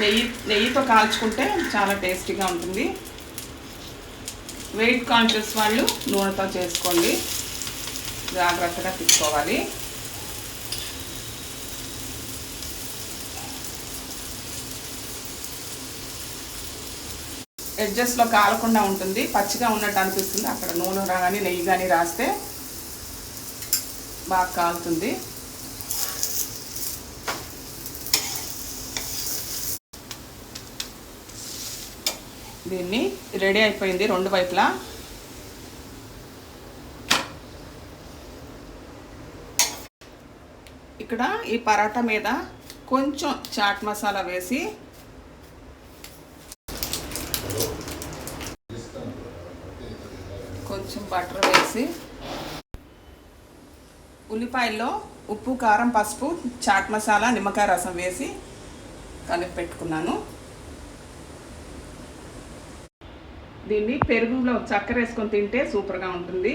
నెయ్యితో కాల్చుకుంటే చాలా టేస్టీగా ఉంటుంది. వెయిట్ కాన్షియస్ వాళ్ళు నూనెతో చేసుకోండి, జాగ్రత్తగా తీసుకోవాలి. ఎడ్జస్ట్లో కాలకుండా ఉంటుంది, పచ్చిగా ఉన్నట్టు అనిపిస్తుంది. అక్కడ నూనె కానీ నెయ్యి కానీ రాస్తే బాగా కాలుతుంది. దీన్ని రెడీ అయిపోయింది రెండు వైపులా. ఇక్కడ ఈ పరాటా మీద కొంచెం చాట్ మసాలా వేసి కొంచెం బటర్ వేసి ఉల్లిపాయల్లో ఉప్పు, కారం, పసుపు, చాట్ మసాలా, నిమ్మకాయ రసం వేసి కలిపి పెట్టుకున్నాను. దీన్ని పెరుగులో చక్కెర వేసుకొని తింటే సూపర్గా ఉంటుంది.